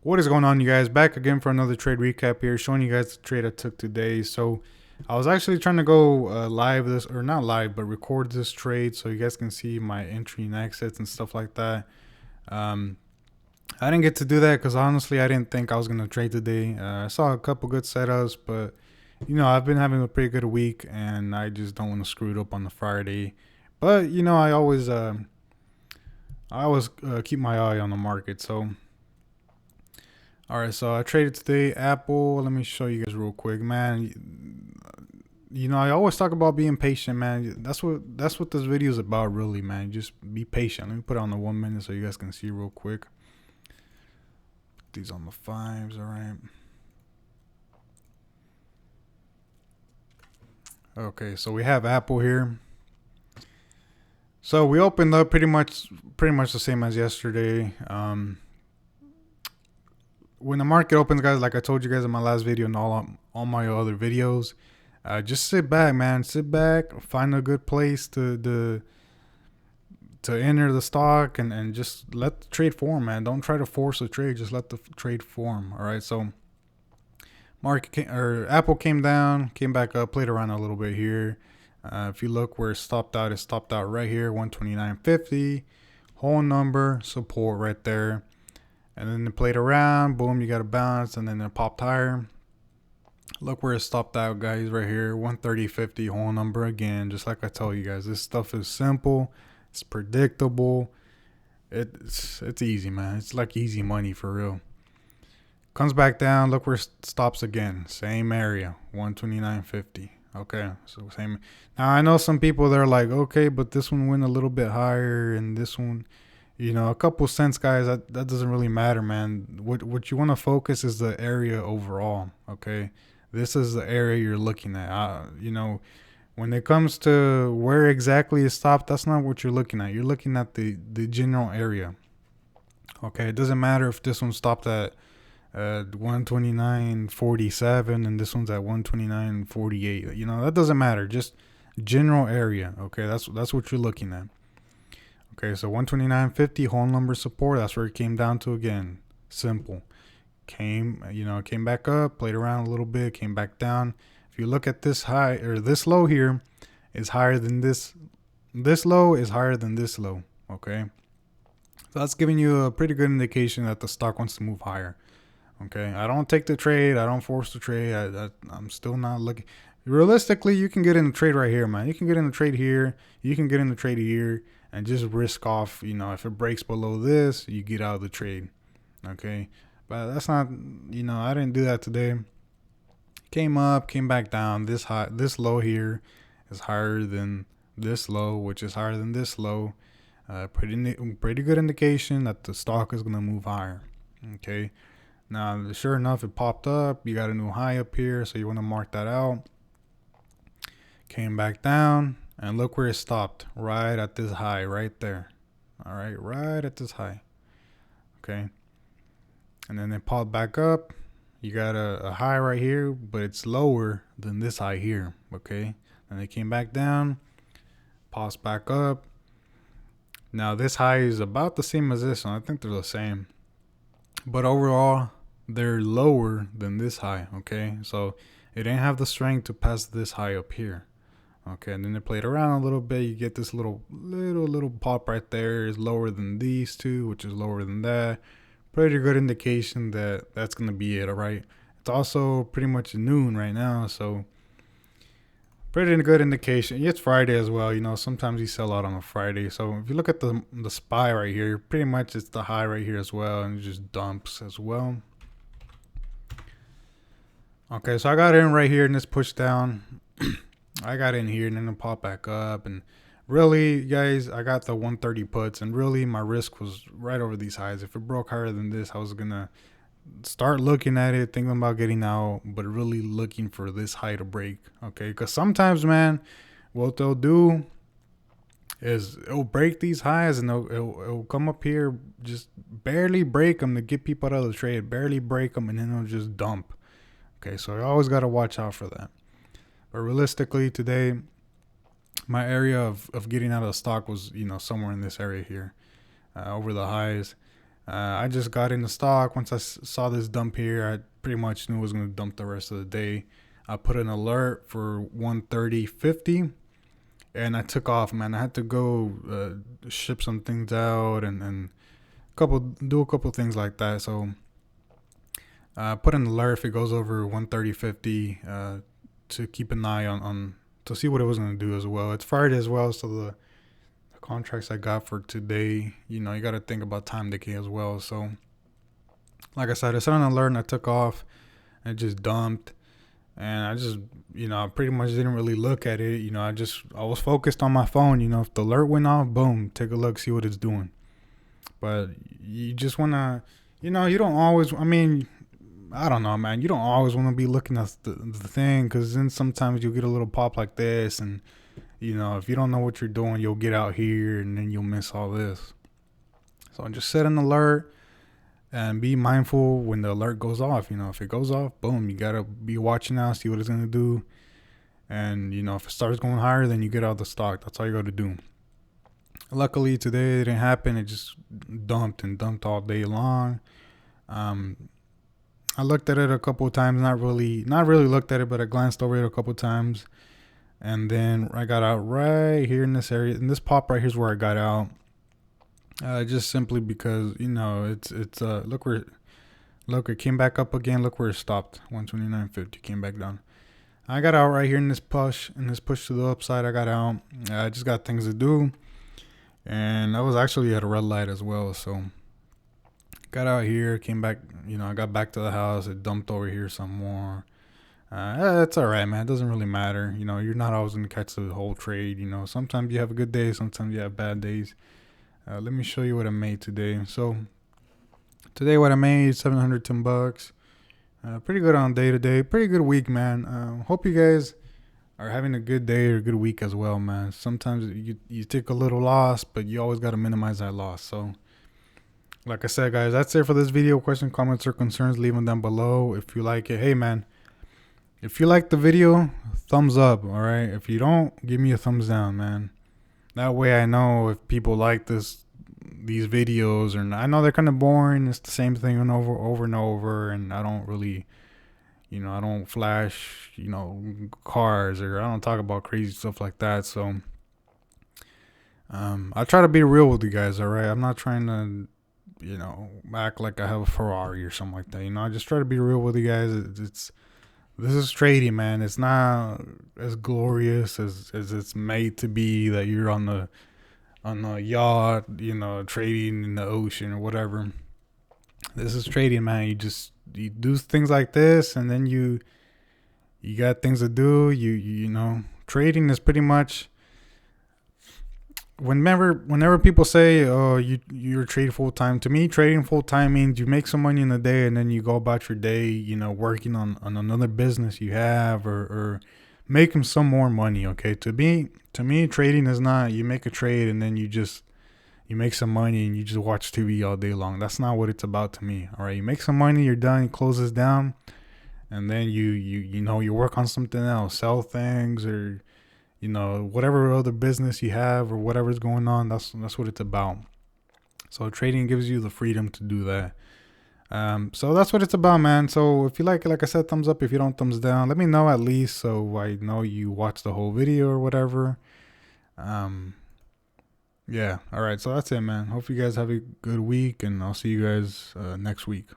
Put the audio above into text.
What is going on, you guys? Back again for another trade recap here, showing you guys the trade I took today. So, I was actually trying to go live this, or not live, but record this trade so you guys can see my entry and exits and stuff like that. Um, I didn't get to do that because honestly, I didn't think I was gonna trade today. I saw a couple good setups, but I've been having a pretty good week, and I just don't want to screw it up on the Friday. But I always keep my eye on the market, so. All right, so I traded today. Apple. Let me show you guys real quick, man. I always talk about being patient, man. That's what this video is about, really, man. Just be patient. Let me put it on the 1 minute so you guys can see real quick. Put these on the fives, all right. Okay, so we have Apple here. So we opened up pretty much the same as yesterday. When the market opens, guys, like I told you guys in my last video and all my other videos, just sit back, man. Sit back, find a good place to enter the stock, and just let the trade form, man. Don't try to force a trade. Just let the trade form. All right. So Apple came down, came back up, played around a little bit here. If you look where it stopped out right here, 129.50, whole number support right there. And then it played around, boom, you got a bounce, and then it popped higher. Look where it stopped out, guys, right here, 130.50, whole number again. Just like I told you guys, this stuff is simple, it's predictable, it's easy, man. It's like easy money for real. Comes back down, look where it stops again, same area, 129.50. Okay, so same. Now I know some people they're like, okay, but this one went a little bit higher, and this one a couple cents, guys, that doesn't really matter, man. What you want to focus is the area overall, okay? This is the area you're looking at. When it comes to where exactly it stopped, that's not what you're looking at. You're looking at the general area, okay? It doesn't matter if this one stopped at 129.47 and this one's at 129.48. That doesn't matter. Just general area, okay? That's what you're looking at. Okay, so 129.50 whole number support. That's where it came down to again. Simple. Came back up, played around a little bit, came back down. If you look at this high or this low here, is higher than this. This low is higher than this low. Okay, so that's giving you a pretty good indication that the stock wants to move higher. Okay, I don't take the trade. I don't force the trade. I'm still not looking. Realistically, you can get in the trade right here, man. You can get in the trade here. You can get in the trade here and just risk off, if it breaks below this, you get out of the trade. Okay. But that's not, I didn't do that today. Came up, came back down. This low here is higher than this low, which is higher than this low. Pretty good indication that the stock is going to move higher. Okay. Now, sure enough, it popped up. You got a new high up here, so you want to mark that out. Came back down. And look where it stopped, right at this high, right there. All right, right at this high. Okay. And then it popped back up. You got a high right here, but it's lower than this high here. Okay. And it came back down, pops back up. Now this high is about the same as this one. I think they're the same. But overall, they're lower than this high. Okay. So it didn't have the strength to pass this high up here. Okay, and then they played around a little bit. You get this little pop right there. Is lower than these two, which is lower than that. Pretty good indication that that's gonna be it. All right. It's also pretty much noon right now, so pretty good indication. It's Friday as well. Sometimes you sell out on a Friday. So if you look at the SPY right here, pretty much it's the high right here as well, and it just dumps as well. Okay, so I got in right here and this push down. I got in here and then it popped back up, and really, guys, I got the 130 puts, and really my risk was right over these highs. If it broke higher than this, I was gonna start looking at it, thinking about getting out, but really looking for this high to break. Okay, because sometimes, man, what they'll do is it'll break these highs and it'll come up here, just barely break them to get people out of the trade, barely break them, and then it'll just dump. Okay, so I always got to watch out for that. But realistically, today, my area of getting out of the stock was, somewhere in this area here, over the highs. I just got into stock. Once I saw this dump here, I pretty much knew it was going to dump the rest of the day. I put an alert for 1:30:50, and I took off, man. I had to go ship some things out and do a couple things like that. So put an alert if it goes over 1:30:50 to keep an eye on to see what it was going to do as well. It's Friday as well, so the contracts I got for today, you know, you got to think about time decay as well. So, like I said, I set an alert and I took off and just dumped. And I just, you know, I pretty much didn't really look at it. You know, I was focused on my phone. You know, if the alert went off, boom, take a look, see what it's doing. But you just want to, you know, you don't always, I mean, I don't know, man. You don't always want to be looking at the thing, because then sometimes you'll get a little pop like this. And, you know, if you don't know what you're doing, you'll get out here and then you'll miss all this. So just set an alert and be mindful when the alert goes off. You know, if it goes off, boom, you got to be watching out, see what it's going to do. And, you know, if it starts going higher, then you get out the stock. That's all you got to do. Luckily, today it didn't happen. It just dumped and dumped all day long. I looked at it a couple of times, not really looked at it, but I glanced over it a couple of times. And then I got out right here in this area. In this pop right here is where I got out. Just simply because, you know, it's look, it came back up again. Look where it stopped. 129.50 came back down. I got out right here in this push to the upside. I got out. I just got things to do. And I was actually at a red light as well. So got out here, came back, you know, I got back to the house. It dumped over here some more. It's all right, man. It doesn't really matter. You know, you're not always going to catch the whole trade. You know, sometimes you have a good day, sometimes you have bad days. Let me show you what I made today. So today what I made, $710. Pretty good on day to day. Pretty good week, man. Hope you guys are having a good day or a good week as well, man. Sometimes you take a little loss, but you always got to minimize that loss. So like I said, guys, that's it for this video. Questions, comments, or concerns, leave them down below. If you like it, hey, man, if you like the video, thumbs up, all right? If you don't, give me a thumbs down, man. That way I know if people like these videos or not. I know they're kind of boring. It's the same thing over and over. And I don't really, you know, I don't flash, you know, cars, or I don't talk about crazy stuff like that. So I try to be real with you guys, all right? I'm not trying to, you know, act like I have a Ferrari or something like that. You know, I just try to be real with you guys. This is trading, man. It's not as glorious as it's made to be, that you're on a yacht, you know, trading in the ocean or whatever. This is trading, man. You do things like this, and then you got things to do. You know, trading is pretty much, whenever people say, oh, you're trading full time, to me trading full time means you make some money in a day and then you go about your day, you know, working on another business you have, or making some more money. Okay, to me trading is not, you make a trade and then you make some money and you just watch TV all day long. That's not what it's about to me. All right, you make some money, you're done, you close this down, and then you know, you work on something else, sell things, or, you know, whatever other business you have or whatever's going on. That's what it's about. So trading gives you the freedom to do that. So that's what it's about, man. So if you like it, like I said, thumbs up. If you don't, thumbs down. Let me know at least, so I know you watched the whole video or whatever. Yeah. All right. So that's it, man. Hope you guys have a good week, and I'll see you guys next week.